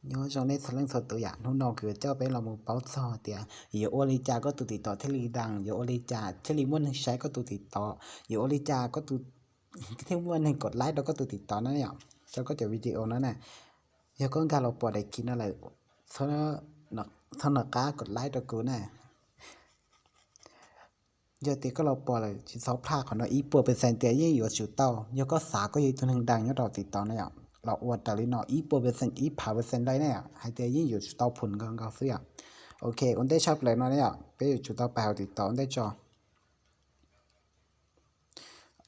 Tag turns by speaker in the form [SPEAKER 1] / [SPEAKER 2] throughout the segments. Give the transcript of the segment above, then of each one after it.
[SPEAKER 1] nhớ cho nên sáng sớm tự dạng hôm nào cứ cho bé là một báo sò tiệt giờ ô li cha có tụ tỷต่อ thế li đằng giờ ô li cha thế li muốn sai có tụ tỷต่อgiờ ô li cha có tụ thế muốnให้กดไลค์แล้วก็ตụ tỷต่อนั่นเนี่ยcho cóจะวิดีโอนั่นน่ะgiờ cóการเราปวดได้กินอะไรเพราะนักกดไลค์ตัวกูน่ะgiờ thì cóเราปวดเลยชิ้นซอฟต์พลาของเราอีปวดเป็นแสนเตียยิ่งอยู่จุดเต้าgiờก็สาก็อยู่ตัวหนึ่งดังเนี่ยเราติดต่อนั่นเนี่ยเราอวดแต่ลินออีปวดเป็นแสนอีผ่าเป็นแสนได้เนี่ยให้เตียยิ่งอยู่จุดเต้าผลกันก็เสียโอเคอันได้ชอบเลยนั่นเนี่ยไปอยู่จุดเต้าแปลติดต่ออันได้จอ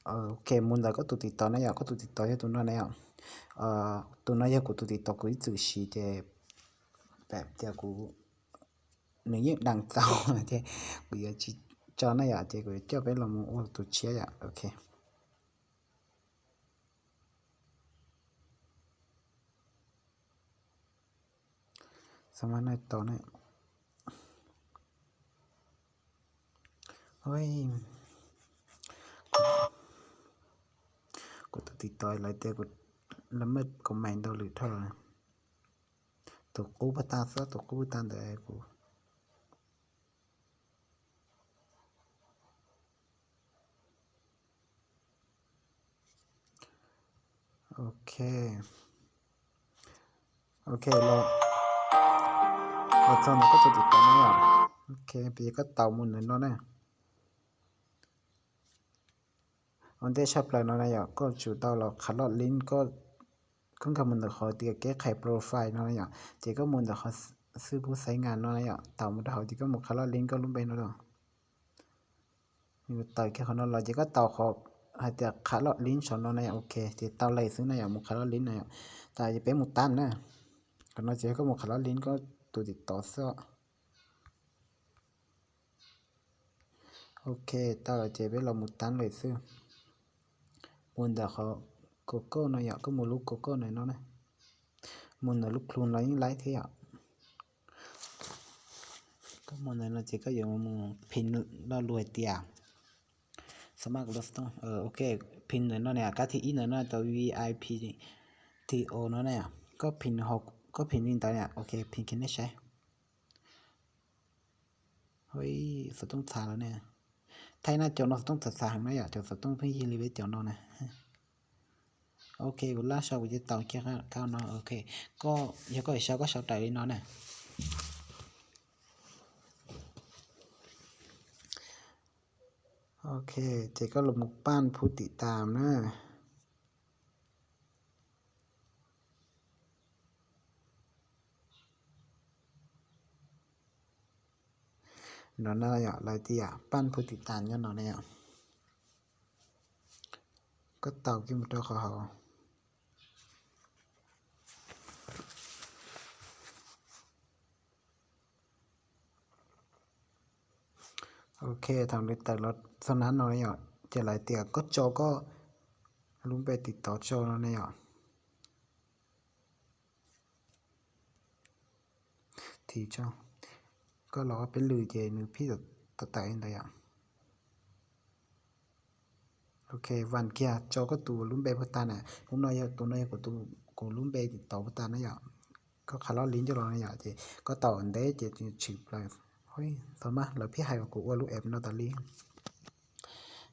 [SPEAKER 1] โอเคมุนเราก็ตัวติดต่อนั่นเนี่ยก็ตัวติดต่อที่ตัวนั้นเนี่ยตัวนั้นยังกูตัวติดต่อกูที่สื่อชีเจแบบเจ้ากูหนึ่งยิ่งดังเต้าเจกูจะcho nó vậy thìกูcho bé làm một tụi chia vậy ok xong rồi này tổ này ôiกูติดต่ออะไรแต่กูละเมิดคอมเมนต์หรือเท่าไหร่ตัวกูพัฒนาซะตัวกูตันแต่กูโอเคเราตอนนี้ก็จะติดต่อนะโอเคพี่ก็เต่ามุนเลยเนาะเนี่ยอันที่ชอบเลยเนาะเนี่ยก็จุดเต่าเราขัดลอดลิ้นก็ขึ้นกับมันแต่ขอเตียแก้ไขโปรไฟล์เนาะเนี่ยเจ๊ก็มุนแต่เขาซื้อผู้ใช้งานเนาะเนี่ยเต่ามันเขาที่ก็หมดขัดลอดลิ้นก็ลุ้มไปเนาะอยู่ต่อยแค่คนนั้นเราจะก็เต่าขอบให้แต่ขาลอดลิ้นชนเราเนี่ยโอเคจะเต่าไหลซึ่งในอย่างมุขาลอดลิ้นเนี่ยแต่จะเป็นหมุตันนะคนนั้นจะก็มุขาลอดลิ้นก็ตัวติดต่อเสื้อโอเคเต่าเราจะเป็นเราหมุตันเลยซึ่งมุนแต่เขาโกโก้เนาะก็มุลูกโกโก้หน่อยเนาะนะมุนแต่ลูกครูเรายิ่งไล่เที่ยวก็มุนในเราจะก็อย่างมุนพินเรารวยเตี้ยสมัครรถต้องโอเคพินเนาะเนี่ยก็ที่อีเนาะตัว VIP TO เนาะเนี่ยก็พิน6ก็พินนี่ตัวเนี่ยโอเคพินคิดได้ใช้เฮ้ยสุดต้องสาแล้วเนี่ยไทยน่าจะเราต้องตัดสาหังนะอย่าจะสุดต้องพี่ยินรีเวทเจ้าเนาะนะโอเคกูล่าชาวกูจะต่อแค่ก้าวเนาะโอเคก็ยังก็ชาวก็ชาวใจเนาะเนี่ยโอเคเจ๊ก็ลงมุกป้านผู้ติดตามนะเนาะนั่นแหละอะไรที่ป้านผู้ติดตามเนาะเนี่ยก็เต่ากินหมดแล้วเขาโอเคทางเลือกแต่รถสนั้นเนาะเนี่ยจะหลายเตียก็โจก็ลุงไปติดต่อโจเนาะเนี่ยทีเจ้าก็รอเป็นลือเจนึพี่ตัดแต่เองได้ยังโอเควันเกียโจก็ตัวลุงไปพัฒนาผมน้อยตัวน้อยก็ตัวกูลุงไปติดต่อพัฒนาอย่างก็ขาล้อลิ้นจะรอเนี่ยเจก็ต่ออันเดเจฉีบเลยเฮ้ยสมัยเราพี่ให้กูว่าลูกแอบนอตาลี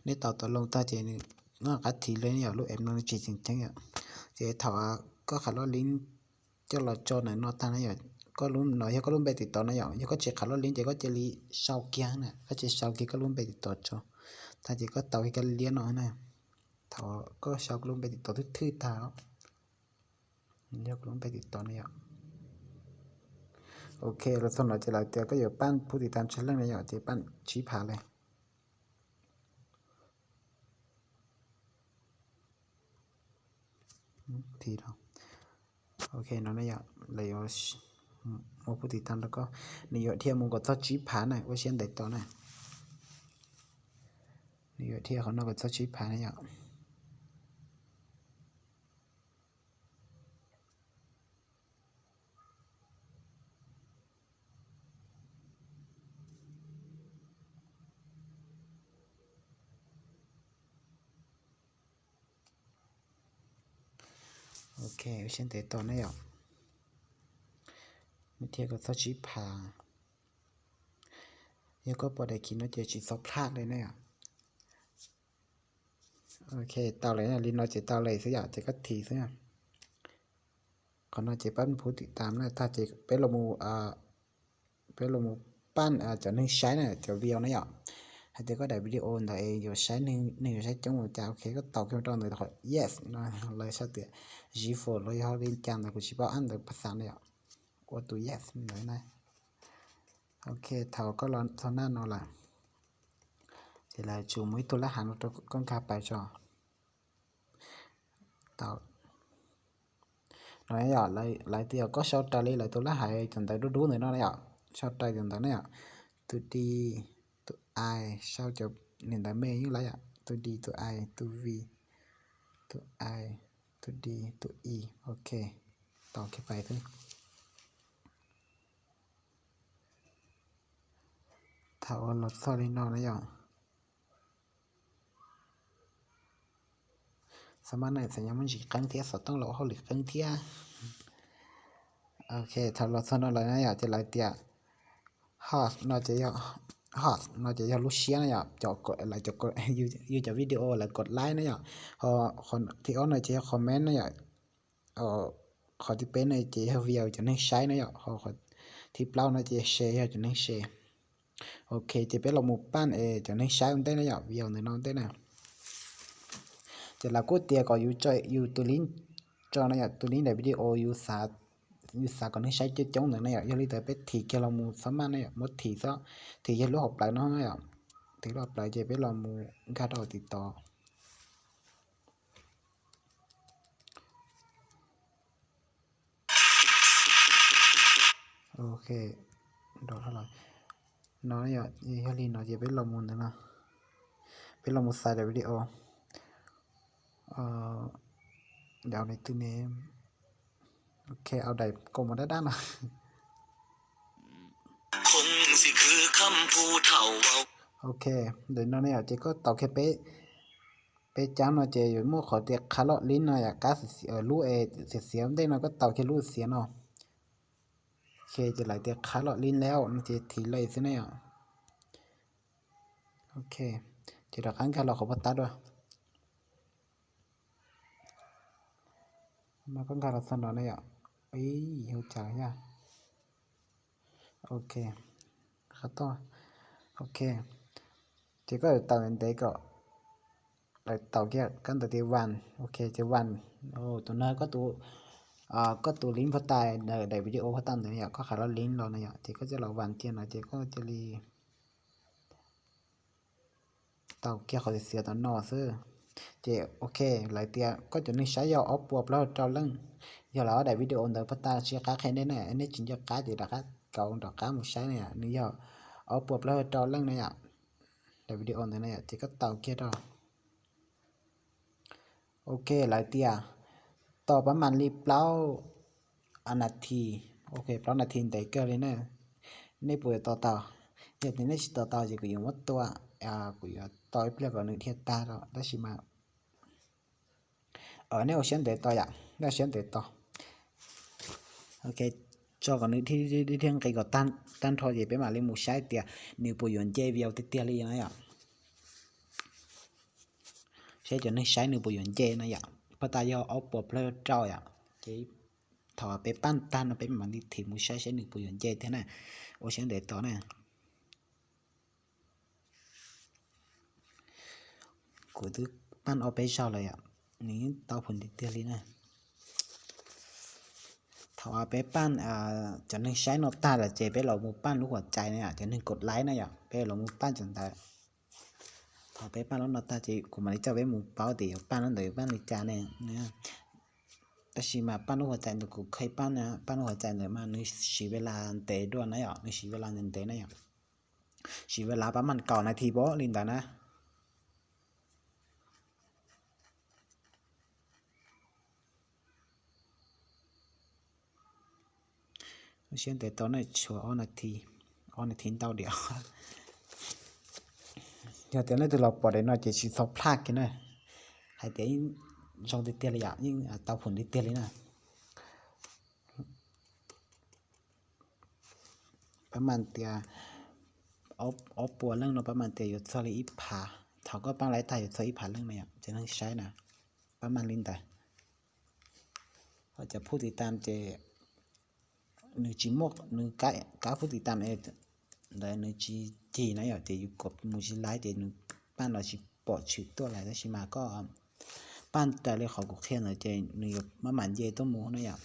[SPEAKER 1] นี่ต่อลงตาเจนี่น่ากัดทีเลยเนี่ยลูกแอบนอจีจริงๆเนี่ยเจถาก็ขาล้อลิ้นจะรอโจไหนนอตาเนี่ยก็ลุ้มหน่อยก็ลุ้มไปติดต่อนะอย่างยังก็เจขาล้อลิ้นเจก็เจลีชาวเกียงน่ะก็เจชาวเกียก็ลุ้มไปติดต่อโจถ้าเจก็เต่าให้กันเลี้ยนหน่อยนะถาก็ชาวลุ้มไปติดต่อทื่อๆเท้าเรียกลุ้มไปติดต่อเนี่ยโอเคเราสำหรับเจริญเตียก็อยู่ปั้นผู้ติดตามชั้นเรื่องในอย่างเจปั้นชี้ผาเลยทีเราโอเคเนาะในอย่างเลยโมผู้ติดตามแล้วก็ในอย่างที่มึงก็ต้องชี้ผาหน่อยว่าเช่นใดต่อหน่อยในอย่างที่เขานอกก็ต้องชี้ผาในอย่างโอเคเช่นใดต่อในอย่าง ไม่เทียบกับซอสชีพายังก็พอได้กินนะเจชีซอสพลาดเลยเนี่ยโอเคเตาเลยนะลินเราจะเตาเลยสักอย่างจะก็ทีสักอย่างก่อนเราจะปั้นผู้ติดตามนะถ้าจะเป็นลมูเป็นลมูปั้นจะนึ่งใช้เนี่ยจะเวียวนะอย่างให้เด็กก็ได้วิดีโอแต่อยู่ใช้หนึ่งใช้จังหวะจะโอเคก็ต่อขึ้นตอนเลยถอย yes นะเลยใช่เดี๋ยว G4 เลยเขาเรียนจำแต่กูชิบะอันเดอร์ภาษาเนี่ยว่าตัว yes หน่อยนะโอเคเท่าก็ร้อนเท่านั้นเอาละจะไล่จูมุ้ยตัวละหันตัวก้นขาไปจอเต่าnói giờ lại thì có sau trái lại tôi lá hại chẳng tại đú nữa nó này ạ sau trái chẳng tại này ạ tôi đi tôi ai sao cho nên tại mê như lại ạ tôi đi tôi ai tôi vì tôi ai tôi đi tôi y okต่อcái bài thôi thảo lọt sau đi nó này ạสมัยไหนสัญญามันจีครั้งเทียสต้องรอเขาหรือครั้งเทียโอเคถ้าเราสนอะไรนะอยากจะไล่เตียฮอสน่าจะยอฮอสน่าจะยอลูเชียนะอยากจะกดอะไรจะกดยูจะวิดีโออะไรกดไลค์นะอยากพอคนที่อ้อนน่าจะคอมเมนต์นะอยากขอที่เป็นน่าจะวิวจะนั่งใช้นะอยากขอที่เปล่าน่าจะแชร์จะนั่งแชร์โอเคจะเป็นเราหมู่บ้านจะนั่งใช้มันได้นะอยากวิวในน้องได้นะจะเราก็เตียก็อยู่ใจอยู่ตัวลิ้นจอนะอยากตัวลิ้นในวิดีโออยู่สาcòn sai chơi chống nữa này ạ do lý tới biết thì kia là mù sớm ăn này ạ mất thì sao thì giờ lúc học lại nó này ạ thì lúc học lại chỉ biết là mù khá đầu thì to ok đó là nói ạ như lý nó chỉ biết là mù nữa nè biết là mù sai để video dạo này từ này ok เอาได้กลมมาด้านนะโอเคเดี๋ยวน้องเนี่ยเจ๊ก็ต่อแค่เป๊ะจ้าเนาะเจ๊อยู่มั่วขอเตียคาร์ลลิ้นเนาะอยากก๊าซรู้เสียได้เนาะก็ต่อแค่รู้เสียเนาะโอเคจะไหลเตียคาร์ลลิ้นแล้วมันจะถีเลยสิเนี่ยโอเคจะดอกครั้งกันเราขอพัตตาด้วยมาก็การสั่นเนาะเนี่ยhiểu chào nha ok khá to ok chỉ có tàu đến đấy cọ lại tàu kia căn tàu tiêu văn ok tiêu văn tụi nơi có tụ lính phát tài để video phát tài này có khả năng lính rồi này thì cóจะlà văn tiền này thì cóจะđi tàu kia họ sẽ sửa tàu nọ xưa thì ok lại tiền có chỗ này sai do ốp buộc lo trao lưng giờ là đại video đời phát ta chia cá khen đấy này anh ấy chính cho cá thì đã cá cậu đã cá một sai này nếu giờ ốp buộc lo trao lưng này ạ đại video này thì có tàu kia đó ok lại tiềnต่อประมาณรีบเล่านาทีโอเคเพราะนาทีแต่เกินเลยเนี่ยนี่ป่วยต่ออย่างนี้นี่ต่อจะกูอยู่วัดตัวกูอยู่ต่อเปลี่ยนกับหนึ่งเทียตาแล้วได้ชิมาเนี่ยเขียนเด็ดต่ออย่างได้เขียนเด็ดต่อโอเคcho còn nữ thì thiên cái gọi tan thôi gì bé mà lên một sai tiệt nếu bồi dưỡng chơi video tiệt đi này ạ sẽ cho nên sai nếu bồi dưỡng chơi này ạ bắt ta do ốp bột lên trôi ạ chỉ thọ bé pan tan nó bé mà đi thì một sai sẽ nếu bồi dưỡng chơi thế này ô sẽ để tỏ này của thứ pan ở bên sau này ạ nếu tao phần tiệt đi này thọ bé pan cho nên sai nó ta là chơi bé lẩu một pan lúcหัวใจเนี่ยcho nênกดไลค์นะอย่าbé lẩu một pan chẳng tại thọ bé pan nó ta chỉ của mình cho bé một bao thì pan nó đợi pan đi cha này nèแต่สิมาpan lúcหัวใจตัวกูเคยpanนะpanหัวใจเลยมานึกสีเวลาเตะด้วยนะอย่านึกสีเวลาเงินเตะนะอย่าสีเวลาประมาณ9 นาทีบ่ลินตานะ先得到那说onนาที到เดียวเดี๋ยวแต่นั้นตัวเราปล่อยได้หน่อยจะชิซอพลาดกันนะให้แต่ยิ่งชงเตี้ยเลยยิ่งเตาผลเตี้ยเลยนะ ประมาณเตียเอาปัวเรื่องเนาะประมาณเตียอยู่ซอลีอีผาเขาก็ปังไรตายอยู่ซอลีผาเรื่องเนี่ยจะนั่งใช้นะประมาณลิ้นแต่เขาจะพูดติดตามเจหนึ่งจีมกหนึ่งก้าพูดติดตามเอได้หนึ่งจีนะอย่าเจอยู่กับมูจิไลเจหนึ่งบ้านเราชิปอดชิตัวอะไรแต่ชิมาก็บ้านแต่เลยเขากุเทียนเลยเจหนึ่งมาหมันเย่ต้มหมูนะอย่า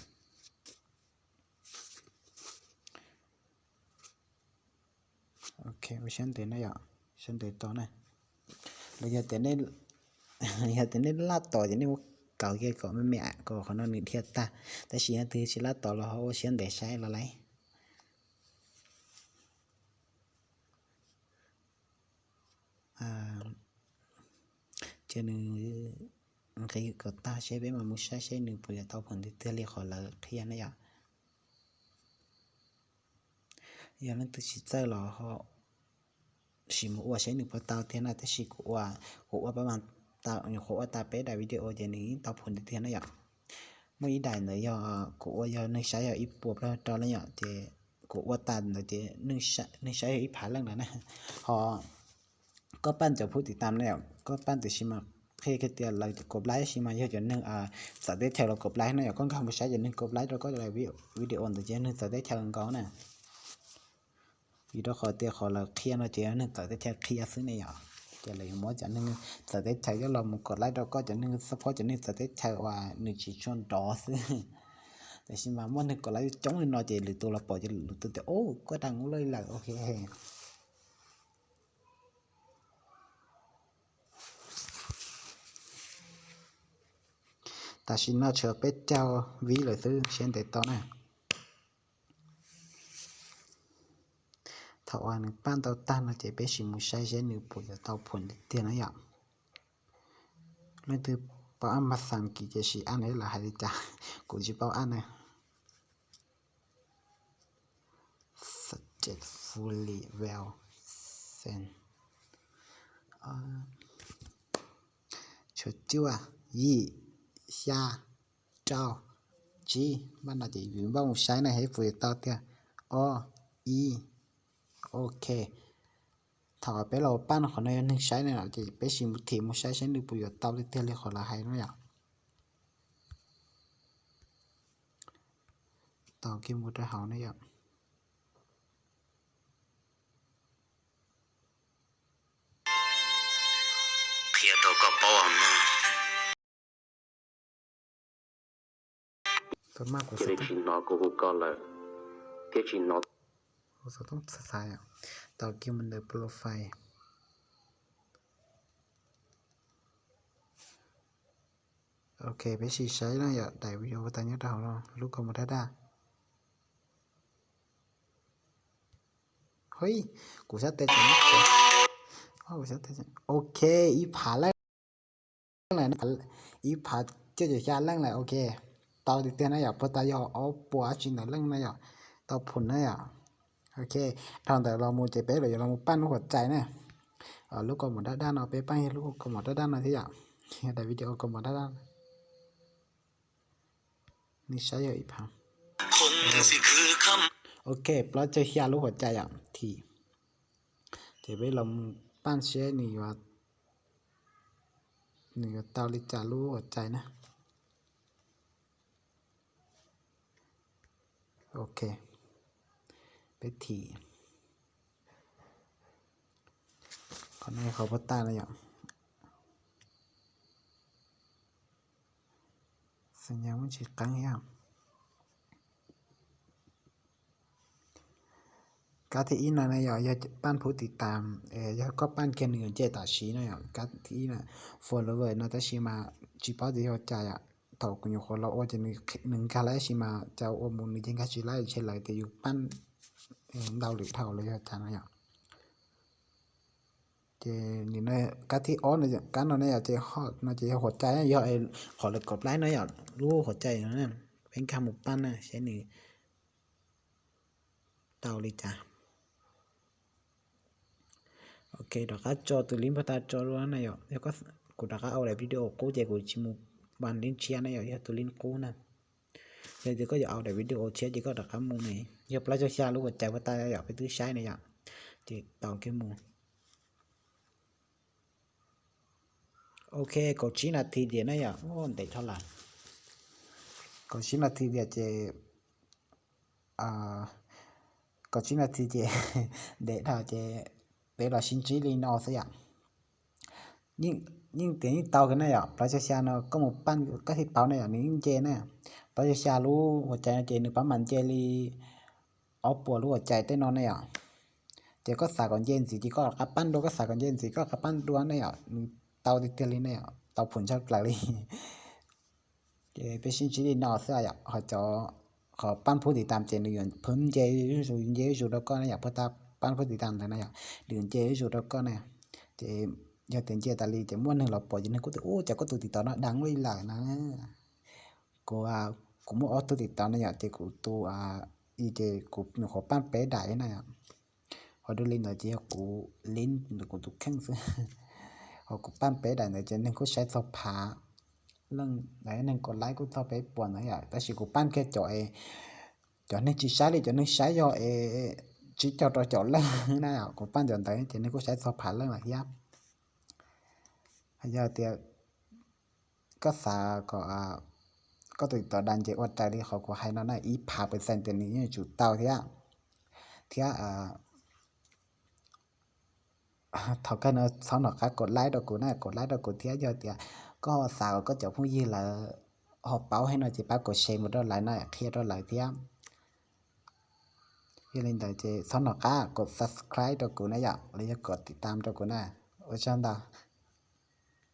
[SPEAKER 1] โอเคไปฉันเดินนะอย่าฉันเดินต่อนะเราจะเดินได้อย่าเดินได้ลาดต่ออย่างนี้ว่าเก่าเกี่ยวกับไม่แม่ก็เขานอนนิเทียตาแต่เสียงถือชิลาต่อเราเขาเสียงเดชใช้ละไรเจนึงใครก็ตาใช้ไปมามุชใช้หนึ่งปุยเตาผลที่เตลียขอละเทียนนะอย่างนั้นตัวชิดใจหรอเขาชิมว่าใช้หนึ่งพอเตาเทียนแต่ชิกว่าประมาณเตาอย่างว่าตาเป๊ะได้วิดีโอเจนี้เตาผลที่เทียนนะไม่ได้เนยกูว่าในใช้อีปวบแล้วตอนนี้เจกูว่าตันเจในใช้อีผ่านเรื่องนั้นนะพอก็ปั้นจะพูดติดตามแล้วก็ปั้นติชิมาเพื่อเตียนเรากดไลค์ชิมาเยอะจนนึงสัตว์ได้แถวเรากดไลค์นะก็คำไม่ใช้จนนึงกดไลค์เราก็จะวิดีโอตัวเจนึงสัตว์ได้แถวกันก่อนนะวิดีโอขอเตียขอเราเคลียร์เราเจนึงสัตว์ได้แถวเคลียร์ซื้อเนี่ยจะเลยมั่วจะนึงสัตว์ได้แถวก็เรากดไลค์เราก็จะนึงซัพพอร์ตจะนึงสัตว์ได้แถวว่าหนึ่งชิ้นชนดอซื้อแต่ชิมามั่วนึงกดไลค์จ้องเลยนอเจหรือตัวเราปล่อยจะหรือตัวแต่โอ้ก็ดังเลยแหละโอเคแต่ชินน่าเชื่อเป็ดเจ้าวิเลยซื้อเช่นแต่ตอนนั้นถ้าว่าหนึ่งปั้นเตาตั้งเราจะไปชิมใช้เช่นหนึ่งปุ๋ยเตาผลเตียนอย่างไม่ถือป้าอันมาสั่งกี่จะชีอันนี้ละให้จ้ากูจะป้าอันเนี่ย successfully well sent ชุดจิ้วยี่下照จีบ้านเราจะอยู่บ้านใช้ในให้ปุ๋ยเตาเตียอ๋ออีโอเคถ้าไปเราปั้นของในนึงใช้เนี่ยจะไปชิมทีมใช้ใช้หนึ่งปุ๋ยเตาเตียเลยขอละให้นะอย่างเตากินหมดได้หานะอย่างเพียตัวก็ป้อนมาส่วนมากกว่าจะต้องนอกูก็เลยเที่ยชินนอเราต้องใส่เตากินมันเดือดโปรไฟล์โอเคไปชี้ใช้แล้วอย่าได้วิดีโอตันยัดเราเนาะลูกก็มาได้เฮ้ยกูจะเตะจังกูจะเตะจังโอเคอีผาแล้วอะไรนะอีผาเจ้าจะชาเรื่องอะไรโอเคเตาติดเตียนนะอย่าพอตายเอาปัวจินเรื่องนะอย่าเตาผุนนะอย่าโอเคทางแต่เราโมเจเป๊ะเลยเราโมปั้นหัวใจเนี่ยลูกก็หมดด้านเอาไปปั้นให้ลูกก็หมดด้านนะที่อย่างแต่วิดีโอก็หมดด้านนี่ใช้เยอะอีพังโอเคเพราะจะเฮียลูกหัวใจอ่ะที่เดี๋ยวไปลองปั้นเชื่อนี่ว่านี่ก็เตาลิจาลูกหัวใจนะโอเคไปที่คนนี้เขาพัตตาอะไรอย่างสัญญามันฉีดกังยังการที่อินนะอย่าปั้นผู้ติดตามอย่าก็ปั้นแค่หนึ่งเจตาชีนะอย่างการที่นะ follower นะแต่ชีมาจีบเอาที่หัวใจอ่ะต่อคุณอยู่คนเราโอ้จะหนึ่งการไล่ชีมาจะโอ้มุนจริงๆก็ชีไล่เช่นไรแต่อยู่ปั้นดาวหรือเท่าเลยอาจารย์นะอย่างเจนี่นะการที่อ้อนเนี่ยการนั้นเนี่ยเจฮอดนะเจหัวใจเยอะไอ้ขอเลยกดไลค์นะอย่างรู้หัวใจนะเป็นคำหมุปั้นนะใช่หนึ่งดาวเลยจ้าโอเคเดี๋ยวก็จอตัวลิงก์พัฒนาจอรู้นะอย่างแล้วก็กูดักเอาอะไรวิดีโอกูจะกูชิมวันลิงก์เชียร์นะอย่างตัวลิงก์กูนะ giờ chỉ có dạo để video chết chỉ có đặt cắm mùng này giờ play cho xa lúc mà chạy vào tay dạo cái thứ sai này ạ thì tàu cái mùng ok có 9 นาทีเดียวนะอย่าโอ้เด็กเท่าไหร่ก็9 นาทีเดียวจะก็9 นาทีจะเด็กเท่าจะเด็กเราชิ้นจีรีนอสักอย่างnhưng tiếng như tàu cái này ạ play cho xa nó có một pan cái thịt tàu này ạ những chè này play cho xa luônหัวใจเจนึกปั๊มมันเจลีเอาปัวรู้หัวใจเต้นนอนเนี่ยเจก็สาก่อนเย็นสิจีก็กระปั้นดูก็สาก่อนเย็นสิก็กระปั้นดูเนี่ยเตาติดเตลีเนี่ยเตาผลชอบกลางเลยเจไปชิ้นชิ้นนอเสียอ่ะเขาจะขอปั้นผู้ติดตามเจนึกอย่างเพิ่มเจอยู่แล้วก็เนี่ยพอตาปั้นผู้ติดตามทางนั้นอย่างเดือนเจอยู่แล้วก็เนี่ยเจgiờ tiền chia tali chỉ muốn là bỏ cho nên có thể chả có tụi tao nó đáng lấy lại nè cô cũng muốn tụi tao nó nhà thì cũng tụi ý thì cũng họ bán bé đại này họ đưa lên là chỉ cũng lên được cũng tụi khăn họ cũng bán bé đại này cho nên có sai sao phá lưng đấy nên còn lái cũng sao bé buồn này à ta chỉ cũng bán cái cho nên chỉ sai đi cho nên sai do chỉ cho lên này à cũng bán dần đấy cho nên có sai sao phá lưng là hiếp giờ thìก็สาก็ติดต่อดันเจวัดใจที่เขาก็ให้นั่นน่ะอีพาไปเซ็นตัวนี้จุดเตาที่thọ cái nó sau nó khácกดไลค์ดอกกูน่ะกดไลค์ดอกกูเที่ยgiờ thìก็สาวก็จะพูดยี่là họ báoให้หน่อยจะป้ากดแชร์một đó lạiน่ะเครียดđó lạiที่ยี่ลินแต่เจsau nó khácกด subscribe ดอกกูน่ะอย่าแล้วจะกดติดตามดอกกูน่ะโอ้ชันดา